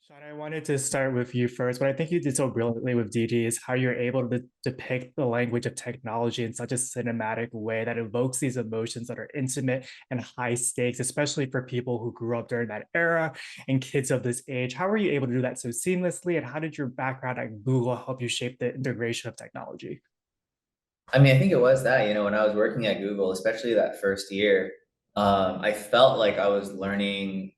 Sean, I wanted to start with you first. What I think you did so brilliantly with Didi is how you're able to depict the language of technology in such a cinematic way that evokes these emotions that are intimate and high stakes, especially for people who grew up during that era and kids of this age. How were you able to do that so seamlessly? And how did your background at Google help you shape the integration of technology? I mean, I think it was that, when I was working at Google, especially that first year, I felt like I was learning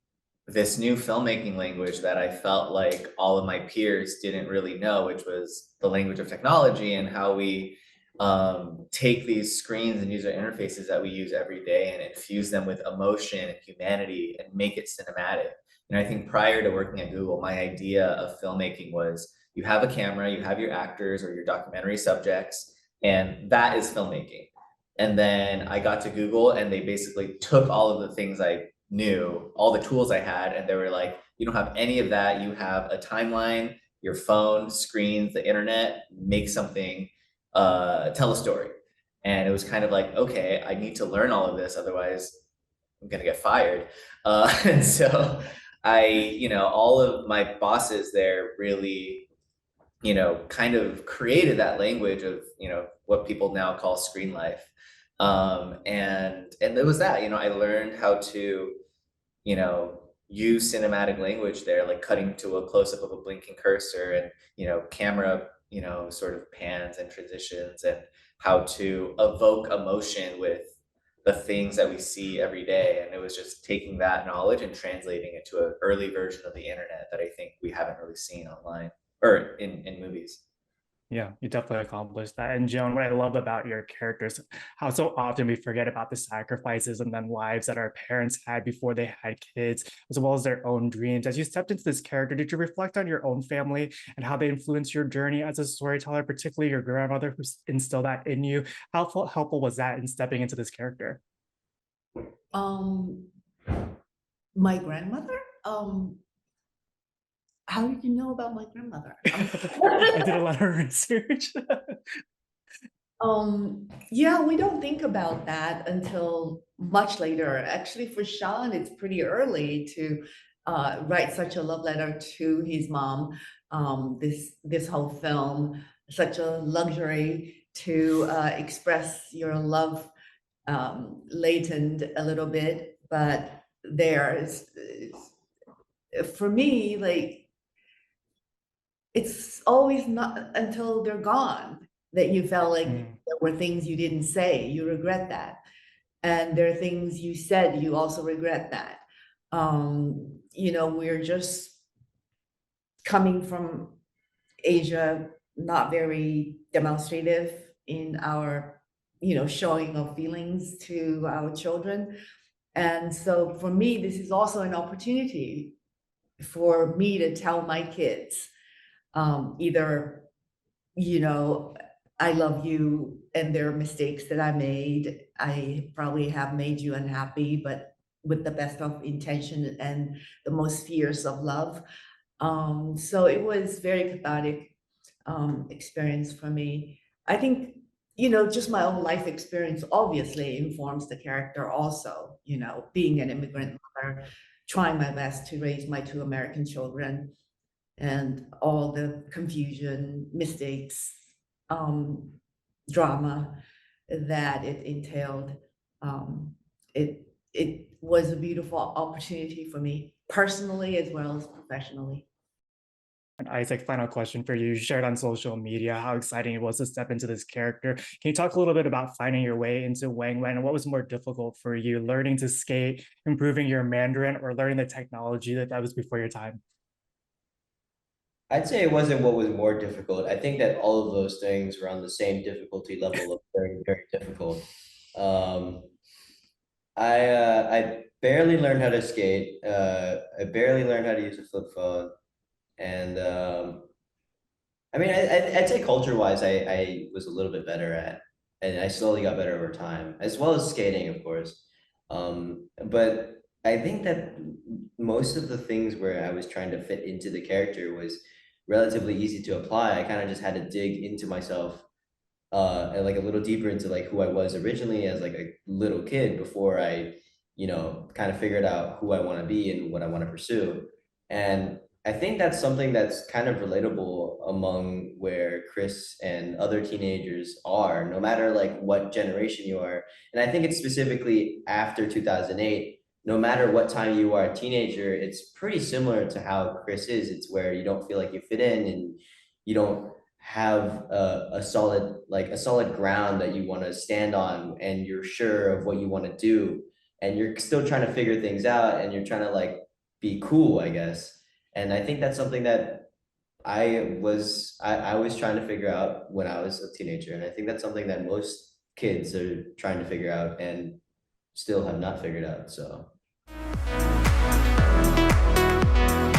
this new filmmaking language that I felt like all of my peers didn't really know, which was the language of technology and how we take these screens and user interfaces that we use every day and infuse them with emotion and humanity and make it cinematic. And I think prior to working at Google, my idea of filmmaking was you have a camera, you have your actors or your documentary subjects, and that is filmmaking. And then I got to Google and they basically took all of the things I knew, all the tools I had, and they were like, you don't have any of that. You have a timeline, your phone, screens, the internet, make something, tell a story. And it was kind of like, okay, I need to learn all of this, otherwise I'm gonna get fired. And so all of my bosses there really kind of created that language of, what people now call screen life. And it was that, I learned how to, use cinematic language there, like cutting to a close up of a blinking cursor and, camera, sort of pans and transitions and how to evoke emotion with the things that we see every day. And it was just taking that knowledge and translating it to an early version of the internet that I think we haven't really seen online or in movies. Yeah, you definitely accomplished that. And Joan, what I love about your characters, how so often we forget about the sacrifices and then lives that our parents had before they had kids, as well as their own dreams. As you stepped into this character, did you reflect on your own family and how they influenced your journey as a storyteller, particularly your grandmother who instilled that in you? How helpful was that in stepping into this character? Um, my grandmother? How did you know about my grandmother? I did a lot of research. Yeah, we don't think about that until much later. Actually, for Sean, it's pretty early to write such a love letter to his mom. This whole film, such a luxury to express your love latent a little bit, but there's for me, like it's always not until they're gone that you felt like Mm. there were things you didn't say, you regret that. And there are things you said, you also regret that. We're just coming from Asia, not very demonstrative in our, showing of feelings to our children. And so for me, this is also an opportunity for me to tell my kids, either, you know, I love you and there are mistakes that I made. I probably have made you unhappy, but with the best of intention and the most fierce of love. So it was very cathartic experience for me. I think, just my own life experience obviously informs the character also, being an immigrant mother, trying my best to raise my two American children and all the confusion, mistakes, um, drama that it entailed. Um, it was a beautiful opportunity for me personally as well as professionally. And Isaac, final question for you. You shared on social media how exciting it was to step into this character. Can you talk a little bit about finding your way into Wang Wen and what was more difficult for you, learning to skate, improving your Mandarin, or learning the technology that was before your time? I'd say it wasn't what was more difficult. I think that all of those things were on the same difficulty level of very, very difficult. Um, I barely learned how to skate. I barely learned how to use a flip phone, and I mean, I'd say culture-wise, I was a little bit better at, and I slowly got better over time, as well as skating, of course. But I think that most of the things where I was trying to fit into the character was relatively easy to apply. I kind of just had to dig into myself, and like a little deeper into like who I was originally as like a little kid before I, kind of figured out who I want to be and what I want to pursue. And I think that's something that's kind of relatable among where Chris and other teenagers are, no matter like what generation you are. And I think it's specifically after 2008, no matter what time you are a teenager, it's pretty similar to how Chris is. It's where you don't feel like you fit in and you don't have a solid, like a solid ground that you want to stand on, and you're sure of what you want to do. And you're still trying to figure things out, and you're trying to like be cool, I guess. And I think that's something that I was trying to figure out when I was a teenager. And I think that's something that most kids are trying to figure out and still have not figured out. So